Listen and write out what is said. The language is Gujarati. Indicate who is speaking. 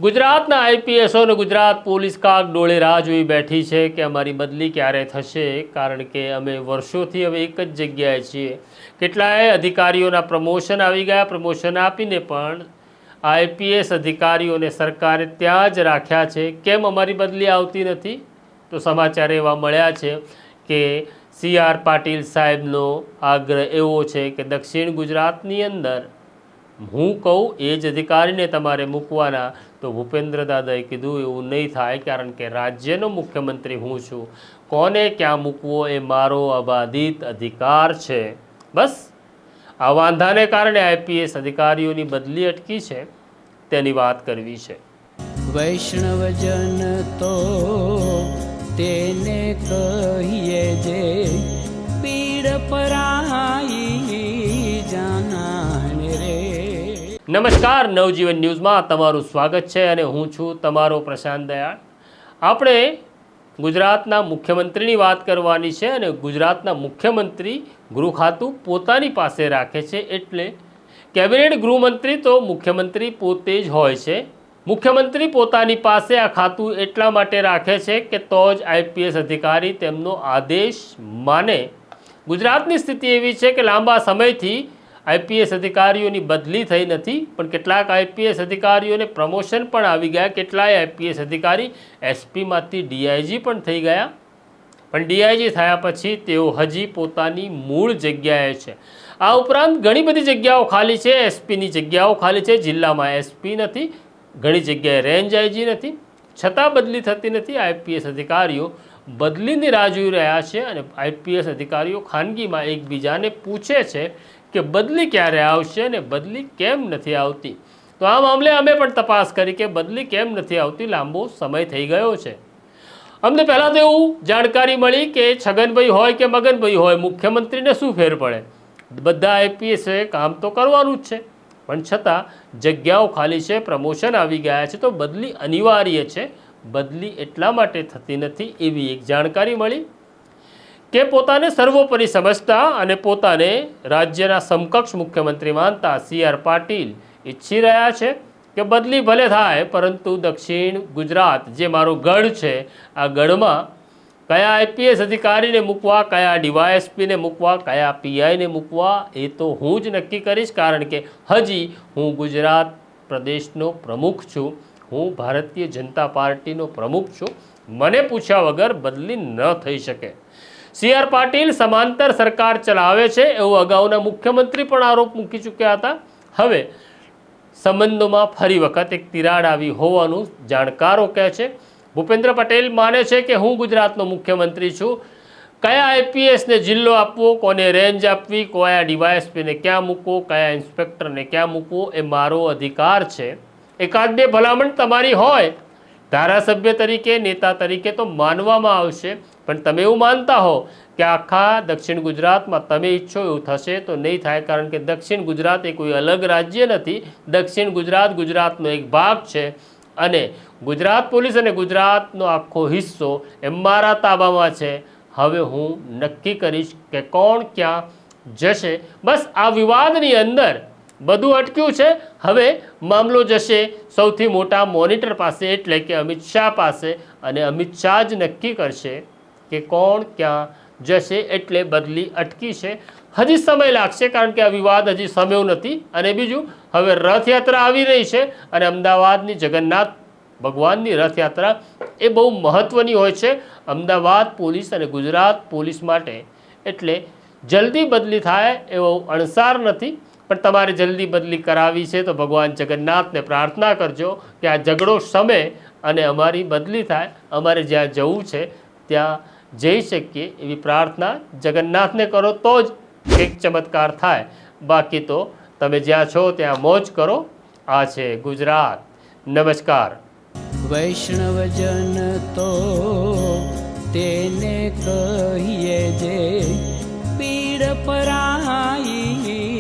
Speaker 1: ગુજરાતના આઈપીએસો અને ગુજરાત પોલીસ કાગ ડોળે રાહ જોઈ બેઠી છે કે અમારી બદલી ક્યારે થશે, કારણ કે અમે વર્ષોથી હવે એક જ જગ્યાએ છીએ। કેટલાય અધિકારીઓના પ્રમોશન આવી ગયા, પ્રમોશન આપીને પણ આઈપીએસ અધિકારીઓને સરકારે ત્યાં જ રાખ્યા છે। કેમ અમારી બદલી આવતી નથી? તો સમાચાર એવા મળ્યા છે કે CR પાટીલ સાહેબનો આગ્રહ એવો છે કે દક્ષિણ ગુજરાતની અંદર હું કહું એ જ અધિકારીને તમારે મૂકવાના, તો ભૂપેન્દ્ર દાદાએ કીધું એવું નહીં થાય, કારણ કે રાજ્યનો મુખ્યમંત્રી હું છું, કોને ક્યાં મૂકવો એ મારો અબાધિત અધિકાર છે। બસ આ વાંધાને કારણે આઈપીએસ અધિકારીઓની બદલી અટકી છે, તેની વાત કરવી છે।
Speaker 2: વૈષ્ણવજન તો તેને કહીએ જે પીડ પરાઈ જાનાને રે।
Speaker 1: નમસ્કાર, નવજીવન ન્યૂઝમાં તમારું સ્વાગત છે અને હું છું તમારો પ્રશાંત દયાળ। આપણે ગુજરાતના મુખ્યમંત્રીની વાત કરવાની છે અને ગુજરાતના મુખ્યમંત્રી ગૃહ ખાતું પોતાની પાસે રાખે છે, એટલે કેબિનેટ ગૃહમંત્રી તો મુખ્યમંત્રી પોતે જ હોય છે। મુખ્યમંત્રી પોતાની પાસે આ ખાતું એટલા માટે રાખે છે કે તો જ આઈપીએસ અધિકારી તેમનો આદેશ માને। ગુજરાતની સ્થિતિ એવી છે કે લાંબા સમયથી આઈપીએસ અધિકારીઓની બદલી થઈ નથી, પણ કેટલાક આઈપીએસ અધિકારીઓને પ્રમોશન પણ આવી ગયા। કેટલાય આઈપીએસ અધિકારી એસપીમાંથી ડીઆઈજી પણ થઈ ગયા, પણ ડીઆઈજી થયા પછી તેઓ હજી પોતાની મૂળ જગ્યાએ છે। આ ઉપરાંત ઘણી બધી જગ્યાઓ ખાલી છે, એસપીની જગ્યાઓ ખાલી છે, જિલ્લામાં એસપી નથી, ઘણી જગ્યાએ રેન્જ આઈજી નથી, છતાં બદલી થતી નથી। આઈપીએસ અધિકારીઓ બદલીની રાહ જોઈ રહ્યા છે અને આઈપીએસ અધિકારીઓ ખાનગીમાં એકબીજાને પૂછે છે કે બદલી ક્યારે આવશે અને બદલી કેમ નથી આવતી। તો આ મામલે અમે પણ તપાસ કરી કે બદલી કેમ નથી આવતી, લાંબો સમય થઈ ગયો છે। અમને પહેલાં તો એવું જાણકારી મળી કે છગનભાઈ હોય કે મગનભાઈ હોય, મુખ્યમંત્રીને શું ફેર પડે, બધા આઈપીએસે કામ તો કરવાનું જ છે, પણ છતાં જગ્યાઓ ખાલી છે, પ્રમોશન આવી ગયા છે, તો બદલી અનિવાર્ય છે। બદલી એટલા માટે થતી નથી એવી એક જાણકારી મળી કે પોતાને સર્વોપરી સમજતા અને પોતાને રાજ્યના સમકક્ષ મુખ્યમંત્રી માનતા CR પાટીલ ઈચ્છી રહ્યા છે કે બદલી ભલે થાય, પરંતુ દક્ષિણ ગુજરાત જે મારો ગઢ છે, આ ગઢમાં કયા આઈપીએસ અધિકારીને મૂકવા, કયા ડીવાયએસપીને મૂકવા, કયા પીઆઈને મૂકવા, એ તો હું જ નક્કી કરીશ, કારણ કે હજી હું ગુજરાત પ્રદેશનો પ્રમુખ છું, હું ભારતીય જનતા પાર્ટીનો પ્રમુખ છું, મને પૂછ્યા વગર બદલી ન થઈ શકે। CR પાટીલ સમાંતર સરકાર ચલાવે છે એવો અગાઉના મુખ્યમંત્રી પણ આરોપ મૂકી ચૂક્યા હતા। હવે સંબંધોમાં ફરી વખત એક તિરાડ આવી હોવાનું જાણકારો કહે છે। ભૂપેન્દ્ર પટેલ માને છે કે હું ગુજરાતનો મુખ્યમંત્રી છું, કયા આઈપીએસને જિલ્લો આપવો, કોને રેન્જ આપવી, કયા ડીવાયએસપીને ક્યાં મૂકવો, કયા ઇન્સ્પેક્ટરને ક્યાં મૂકવો, એ મારો અધિકાર છે। એકાદ બે ભલામણ તમારી હોય, ધારાસભ્ય તરીકે, નેતા તરીકે તો માનવામાં આવશે, પણ તમે એવું માનતા હો કે આખા દક્ષિણ ગુજરાતમાં તમે ઈચ્છો એવું થશે તો નહીં થાય, કારણ કે દક્ષિણ ગુજરાત એ કોઈ અલગ રાજ્ય નથી। દક્ષિણ ગુજરાત ગુજરાતનો એક ભાગ છે અને ગુજરાત પોલીસ અને ગુજરાતનો આખો હિસ્સો એ મારા તાબામાં છે। હવે હું નક્કી કરીશ કે કોણ ક્યાં જશે। બસ આ વિવાદની અંદર બધું અટક્યું છે, હવે મામલો જશે સૌથી મોટા મોનિટર પાસે, એટલે કે અમિત શાહ પાસે, અને અમિત શાહ જ નક્કી કરશે કે કોણ ક્યાં જશે। એટલે બદલી અટકી છે, હજી સમય લાગશે, કારણ કે આ વિવાદ હજી સમ્યો નથી। અને બીજું, હવે રથયાત્રા આવી રહી છે અને અમદાવાદની જગન્નાથ ભગવાનની રથયાત્રા એ બહુ મહત્ત્વની હોય છે અમદાવાદ પોલીસ અને ગુજરાત પોલીસ માટે, એટલે જલ્દી બદલી થાય એવો અણસાર નથી, પણ તમારે જલ્દી બદલી કરાવી છે તો ભગવાન જગન્નાથને પ્રાર્થના કરજો કે આ ઝઘડો શમે અને અમારી બદલી થાય, અમારે જ્યાં જવું છે ત્યાં જઈ શકીએ એવી પ્રાર્થના જગન્નાથને કરો, તો જ કંઈક ચમત્કાર થાય। બાકી તો તમે જ્યાં છો ત્યાં મોજ કરો। આ છે ગુજરાત। નમસ્કાર।
Speaker 2: વૈષ્ણવજન તો તેને કહીએ જે પીડ પરાઈ